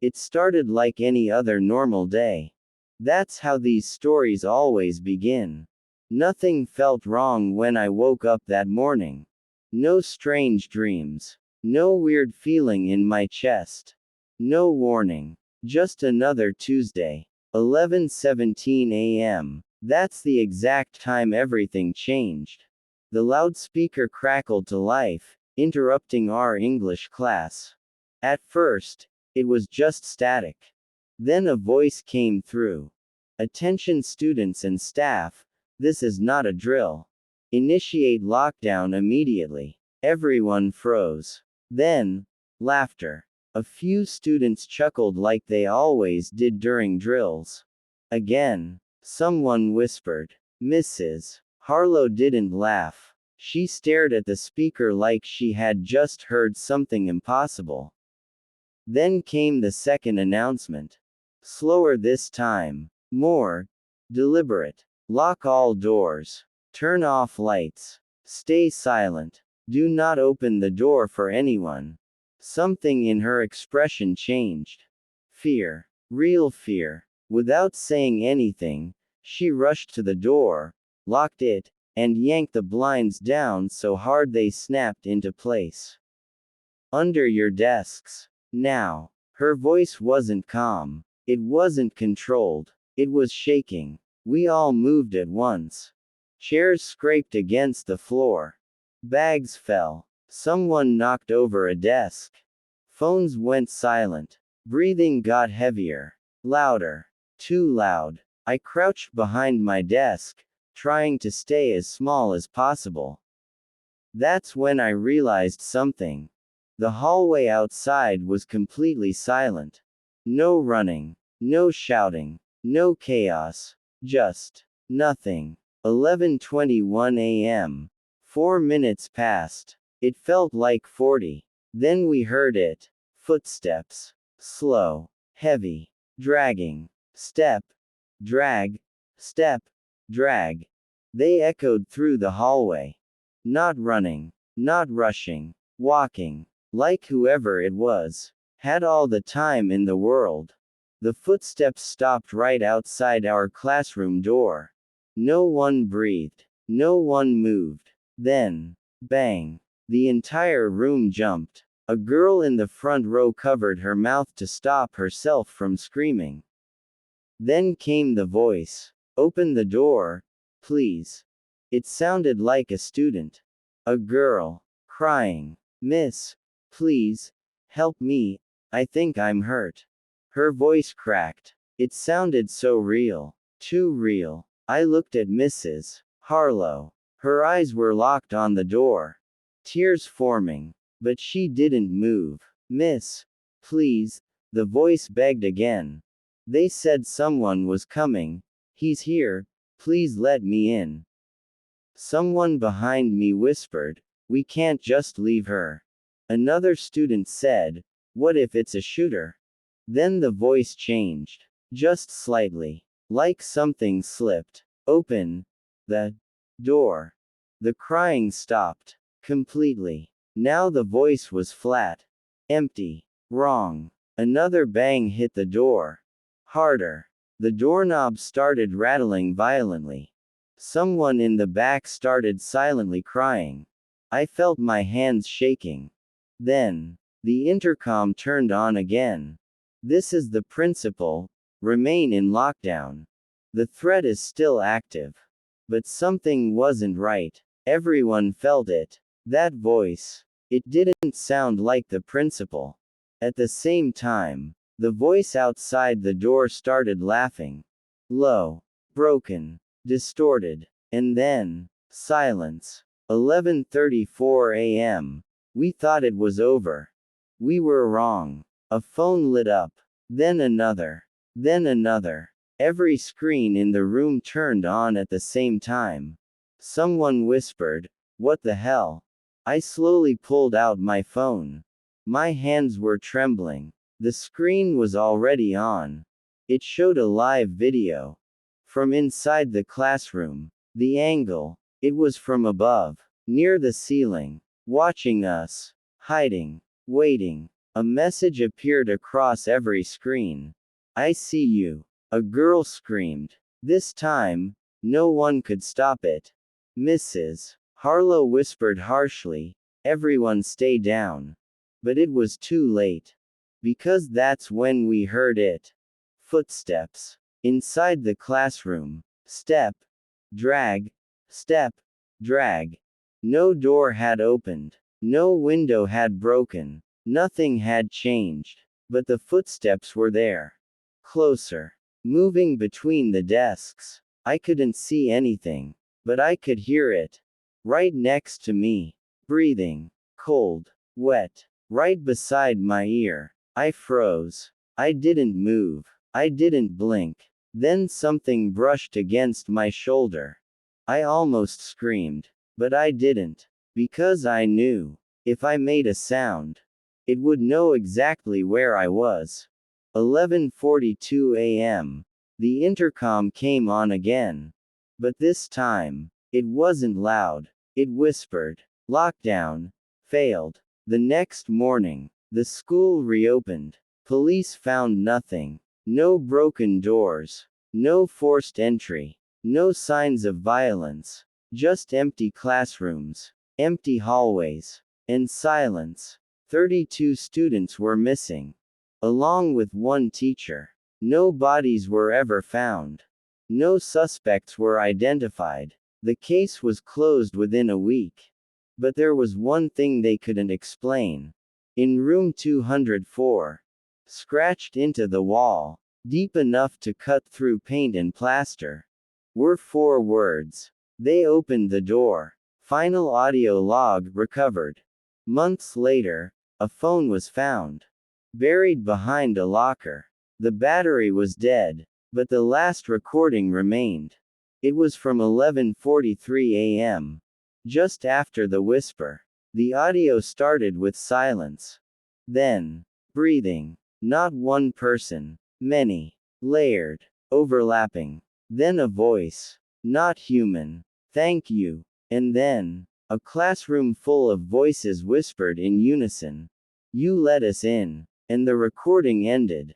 It started like any other normal day. That's how these stories always begin. Nothing felt wrong when I woke up that morning. No strange dreams. No weird feeling in my chest. No warning. Just another Tuesday. 11:17 a.m. That's the exact time everything changed. The loudspeaker crackled to life, interrupting our English class. At first, it was just static. Then a voice came through. Attention students and staff, this is not a drill. Initiate lockdown immediately. Everyone froze. Then, laughter. A few students chuckled like they always did during drills. Again, someone whispered. Mrs. Harlow didn't laugh. She stared at the speaker like she had just heard something impossible. Then came the second announcement. Slower this time. More deliberate. Lock all doors. Turn off lights. Stay silent. Do not open the door for anyone. Something in her expression changed. Fear. Real fear. Without saying anything, she rushed to the door, locked it, and yanked the blinds down so hard they snapped into place. Under your desks. Now. Her voice wasn't calm. It wasn't controlled. It was shaking. We all moved at once. Chairs scraped against the floor. Bags fell. Someone knocked over a desk. Phones went silent. Breathing got heavier. Louder. Too loud. I crouched behind my desk, trying to stay as small as possible. That's when I realized something. The hallway outside was completely silent. No running. No shouting. No chaos. Just nothing. 11:21 a.m. 4 minutes passed. It felt like 40. Then we heard it. Footsteps. Slow. Heavy. Dragging. Step. Drag. Step. Drag. They echoed through the hallway. Not running. Not rushing. Walking. Like whoever it was had all the time in the world. The footsteps stopped right outside our classroom door. No one breathed. No one moved. Then, bang. The entire room jumped. A girl in the front row covered her mouth to stop herself from screaming. Then came the voice. Open the door, please. It sounded like a student. A girl. Crying. Miss, please, help me, I think I'm hurt. Her voice cracked. It sounded so real. Too real. I looked at Mrs. Harlow. Her eyes were locked on the door. Tears forming. But she didn't move. Miss, please, the voice begged again. They said someone was coming. He's here, please let me in. Someone behind me whispered, we can't just leave her. Another student said, what if it's a shooter? Then the voice changed. Just slightly. Like something slipped. Open the door. The crying stopped. Completely. Now the voice was flat. Empty. Wrong. Another bang hit the door. Harder. The doorknob started rattling violently. Someone in the back started silently crying. I felt my hands shaking. Then, the intercom turned on again. This is the principal. Remain in lockdown. The threat is still active. But something wasn't right. Everyone felt it. That voice. It didn't sound like the principal. At the same time, the voice outside the door started laughing. Low. Broken. Distorted. And then, silence. 11:34 a.m. We thought it was over. We were wrong. A phone lit up. Then another. Then another. Every screen in the room turned on at the same time. Someone whispered, what the hell? I slowly pulled out my phone. My hands were trembling. The screen was already on. It showed a live video. From inside the classroom. The angle. It was from above. Near the ceiling. Watching us. Hiding. Waiting. A message appeared across every screen. I see you. A girl screamed. This time, no one could stop it. Mrs. Harlow whispered harshly, everyone stay down. But it was too late. Because that's when we heard it. Footsteps. Inside the classroom. Step. Drag. Step. Drag. No door had opened. No window had broken. Nothing had changed. But the footsteps were there. Closer. Moving between the desks. I couldn't see anything. But I could hear it. Right next to me. Breathing. Cold. Wet. Right beside my ear. I froze. I didn't move. I didn't blink. Then something brushed against my shoulder. I almost screamed. But I didn't. Because I knew. If I made a sound, it would know exactly where I was. 11:42 a.m. The intercom came on again. But this time, it wasn't loud. It whispered. Lockdown. Failed. The next morning, the school reopened. Police found nothing. No broken doors. No forced entry. No signs of violence. Just empty classrooms. Empty hallways. And silence. 32 students were missing. Along with one teacher. No bodies were ever found. No suspects were identified. The case was closed within a week. But there was one thing they couldn't explain. In room 204, scratched into the wall, deep enough to cut through paint and plaster, were 4 words. They opened the door. Final audio log recovered. Months later, a phone was found. Buried behind a locker. The battery was dead, but the last recording remained. It was from 11:43 a.m. Just after the whisper. The audio started with silence. Then, breathing. Not one person. Many. Layered. Overlapping. Then a voice. Not human. Thank you. And then, a classroom full of voices whispered in unison. You let us in. And the recording ended.